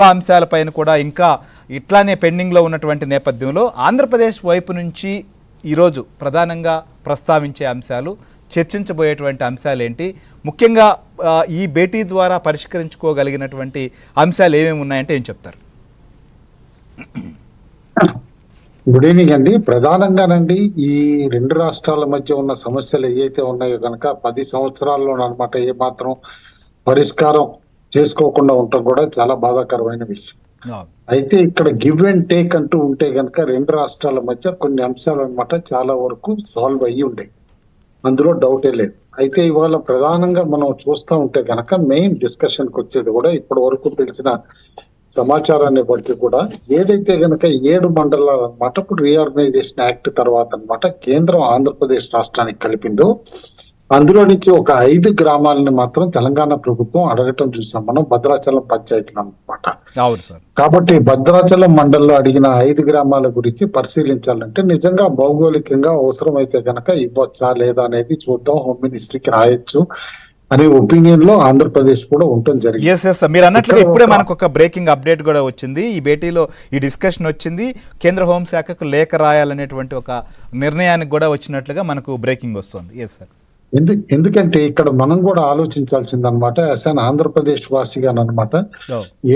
అంశాలపైన కూడా ఇంకా ఇట్లానే పెండింగ్లో ఉన్నటువంటి నేపథ్యంలో ఆంధ్రప్రదేశ్ వైపు నుంచి ఈరోజు ప్రధానంగా ప్రస్తావించే అంశాలు చర్చించబోయేటువంటి అంశాలు ఏంటి, ముఖ్యంగా ఈ భేటీ ద్వారా పరిష్కరించుకోగలిగినటువంటి అంశాలు ఏమేమి ఉన్నాయంటే ఏం చెప్తారు? గుడ్ ఈవినింగ్ అండి. ప్రధానంగానండి ఈ రెండు రాష్ట్రాల మధ్య ఉన్న సమస్యలు ఏవైతే ఉన్నాయో కనుక 10 సంవత్సరాల్లో అనమాట ఏమాత్రం పరిష్కారం చేసుకోకుండా ఉండటం కూడా చాలా బాధాకరమైన విషయం. అయితే ఇక్కడ గివ్ అండ్ టేక్ అంటూ ఉంటే కనుక రెండు రాష్ట్రాల మధ్య కొన్ని అంశాలు అనమాట చాలా వరకు సాల్వ్ అయ్యి ఉండేవి, అందులో డౌటే లేదు. అయితే ఇవాళ ప్రధానంగా మనం చూస్తూ ఉంటే కనుక మెయిన్ డిస్కషన్కి వచ్చేది కూడా ఇప్పటి వరకు తెలిసిన సమాచారాన్ని బట్టి కూడా ఏదైతే కనుక 7 మండలాలు అనమాట ఇప్పుడు రీఆర్గనైజేషన్ యాక్ట్ తర్వాత అనమాట కేంద్రం ఆంధ్రప్రదేశ్ రాష్ట్రానికి కలిపిందో అందులో నుంచి ఒక 5 గ్రామాలని మాత్రం తెలంగాణ ప్రభుత్వం అడగటం చూసాం మనం భద్రాచలం పంచాయతీలో అనమాట. కాబట్టి భద్రాచలం మండలంలో అడిగిన 5 గ్రామాల గురించి పరిశీలించాలంటే నిజంగా భౌగోళికంగా అవసరమైతే కనుక ఇవ్వచ్చా లేదా అనేది చూద్దాం, హోమ్ మినిస్ట్రీకి రాయొచ్చు అనే ఒపీనియన్ లో ఆంధ్రప్రదేశ్ కూడా ఉండటం జరిగింది. మీరు అన్నట్లుగా ఇప్పుడే మనకు ఒక బ్రేకింగ్ అప్డేట్ కూడా వచ్చింది. ఈ భేటీలో ఈ డిస్కషన్ వచ్చింది, కేంద్ర హోంశాఖకు లేఖ రాయాలనేటువంటి ఒక నిర్ణయానికి కూడా వచ్చినట్లుగా మనకు బ్రేకింగ్ వస్తుంది. ఎందుకంటే ఇక్కడ మనం కూడా ఆలోచించాల్సిందనమాట. అసలు ఆంధ్రప్రదేశ్ వాసిగానమాట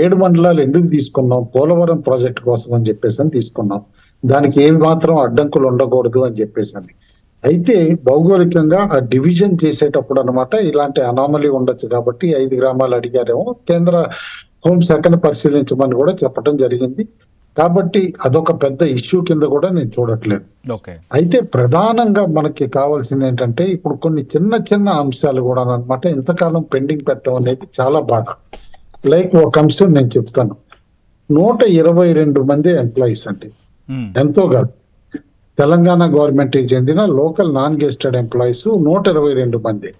7 మండలాలు ఎందుకు తీసుకున్నాం, పోలవరం ప్రాజెక్ట్ కోసం అని చెప్పేసి తీసుకున్నాం, దానికి ఏమి మాత్రం అడ్డంకులు ఉండకూడదు అని చెప్పేసి. అయితే భౌగోళికంగా ఆ డివిజన్ చేసేటప్పుడు అనమాట ఇలాంటి అనామలీ ఉండొచ్చు కాబట్టి 5 గ్రామాలు అడిగారేమో, కేంద్ర హోంశాఖను పరిశీలించమని కూడా చెప్పడం జరిగింది. కాబట్టి అదొక పెద్ద ఇష్యూ కింద కూడా నేను చూడట్లేదు. అయితే ప్రధానంగా మనకి కావాల్సింది ఏంటంటే ఇప్పుడు కొన్ని చిన్న చిన్న అంశాలు కూడా అనమాట ఇంతకాలం పెండింగ్ పెట్టడం అనేది చాలా బాగా. లైక్ ఒక అంశం నేను చెప్తాను, 122 మంది ఎంప్లాయీస్ అండి, ఎంతో కాదు, తెలంగాణ గవర్నమెంట్ కి చెందిన లోకల్ నాన్ గెస్టెడ్ ఎంప్లాయీస్ 122 మంది.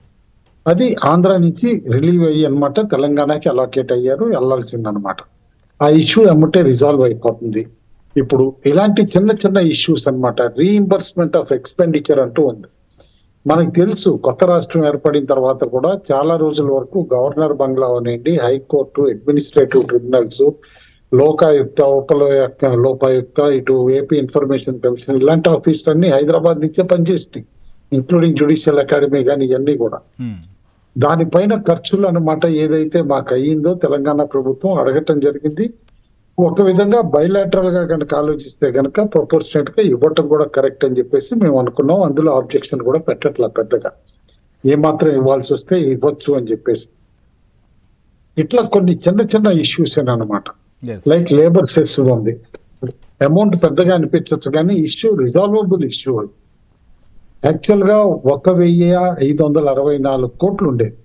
అది ఆంధ్ర నుంచి రిలీవ్ అయ్యి అనమాట తెలంగాణకి అలొకేట్ అయ్యారు, వెళ్లాల్సిందనమాట. ఆ ఇష్యూ ఎమ్మటే రిజాల్వ్ అయిపోతుంది. ఇప్పుడు ఇలాంటి చిన్న చిన్న ఇష్యూస్ అనమాట రీఇంబర్స్మెంట్ ఆఫ్ ఎక్స్పెండిచర్ అంటూ ఉంది. మనకు తెలుసు కొత్త రాష్ట్రం ఏర్పడిన తర్వాత కూడా చాలా రోజుల వరకు గవర్నర్ బంగ్లా అనేది హైకోర్టు, అడ్మినిస్ట్రేటివ్ ట్రిబ్యునల్స్, లోకాయుక్త, లోపాయుక్త, ఇటు ఏపీ ఇన్ఫర్మేషన్ కమిషన్ ఇలాంటి ఆఫీసులన్నీ హైదరాబాద్ నుంచే పనిచేస్తాయి, ఇంక్లూడింగ్ జ్యుడిషియల్ అకాడమీ కానీ ఇవన్నీ కూడా. దానిపైన ఖర్చులు అనమాట ఏదైతే మాకు అయ్యిందో తెలంగాణ ప్రభుత్వం అడగటం జరిగింది. ఒక విధంగా బైలాటరల్ గా కనుక ఆలోచిస్తే కనుక ప్రపోర్షనేట్ గా ఇవ్వటం కూడా కరెక్ట్ అని చెప్పేసి మేము అనుకున్నాం. అందులో ఆబ్జెక్షన్ కూడా పెట్టట్లా, పెద్దగా ఏమాత్రం ఇవ్వాల్సి వస్తే ఇవ్వచ్చు అని చెప్పేసి. ఇట్లా కొన్ని చిన్న చిన్న ఇష్యూస్ అనమాట. లైక్ లేబర్ సెస్ ఉంది, అమౌంట్ పెద్దగా అనిపించవచ్చు కానీ ఇష్యూ రిజాల్వబుల్ ఇష్యూ. అది యాక్చువల్ గా 1,564 కోట్లు ఉండేది,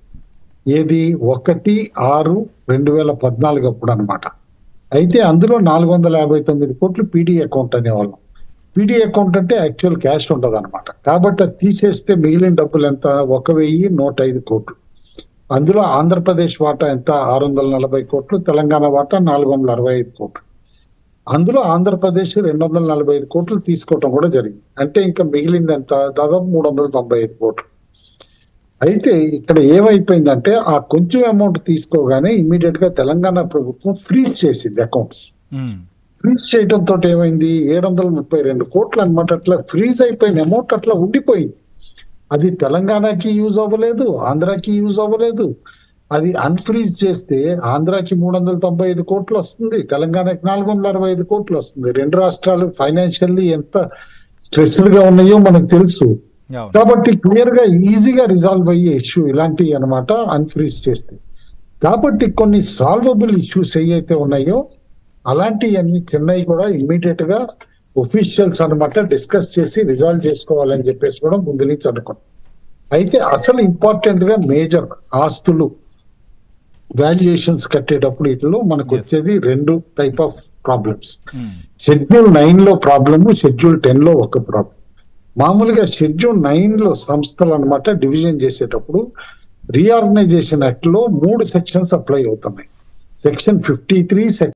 ఏది 1/6/2014 అప్పుడు అనమాట. అయితే అందులో 459 కోట్లు పీడీ అకౌంట్ అనేవాళ్ళం. పీడీ అకౌంట్ అంటే యాక్చువల్ క్యాష్ ఉండదు అనమాట. కాబట్టి అది తీసేస్తే మిగిలిన డబ్బులు ఎంత, 1,105 కోట్లు. అందులో ఆంధ్రప్రదేశ్ వాటా ఎంత, 640 కోట్లు, తెలంగాణ వాటా 465 కోట్లు. అందులో ఆంధ్రప్రదేశ్ 245 కోట్లు తీసుకోవటం కూడా జరిగింది. అంటే ఇంకా మిగిలింది ఎంత, దాదాపు 395 కోట్లు. అయితే ఇక్కడ ఏమైపోయిందంటే ఆ కొంచెం అమౌంట్ తీసుకోగానే ఇమ్మీడియట్ గా తెలంగాణ ప్రభుత్వం ఫ్రీజ్ చేసింది అకౌంట్స్. ఫ్రీజ్ చేయడంతో ఏమైంది, 732 కోట్లు అనమాట అట్లా ఫ్రీజ్ అయిపోయిన అమౌంట్ అట్లా ఉండిపోయింది. అది తెలంగాణకి యూజ్ అవ్వలేదు, ఆంధ్రాకి యూజ్ అవ్వలేదు. అది అన్ఫ్రీజ్ చేస్తే ఆంధ్రాకి 395 కోట్లు వస్తుంది, తెలంగాణకి 465 కోట్లు వస్తుంది. రెండు రాష్ట్రాలు ఫైనాన్షియల్లీ ఎంత స్ట్రెస్ఫుల్ గా ఉన్నాయో మనకు తెలుసు. కాబట్టి క్లియర్ గా ఈజీగా రిజాల్వ్ అయ్యే ఇష్యూ ఇలాంటివి అనమాట అన్ఫ్రీజ్ చేస్తే. కాబట్టి కొన్ని సాల్వబుల్ ఇష్యూస్ ఏవైతే ఉన్నాయో అలాంటివన్నీ చెన్నై కూడా ఇమ్మీడియట్ గా ఒఫీషియల్స్ అనమాట డిస్కస్ చేసి రిజాల్వ్ చేసుకోవాలని చెప్పేసి కూడా ముందు నుంచి అనుకున్నాం. అయితే అసలు ఇంపార్టెంట్ గా మేజర్ ఆస్తులు వాల్యుయేషన్స్ కట్టేటప్పుడు ఇట్లో మనకు వచ్చేది 2 టైప్ ఆఫ్ ప్రాబ్లమ్స్. షెడ్యూల్ 9 లో ప్రాబ్లము, షెడ్యూల్ 10 లో ఒక ప్రాబ్లం. మామూలుగా షెడ్యూల్ 9 లో సంస్థలు అనమాట డివిజన్ చేసేటప్పుడు రీఆర్గనైజేషన్ యాక్ట్ లో 3 సెక్షన్స్ అప్లై అవుతున్నాయి. సెక్షన్ 53,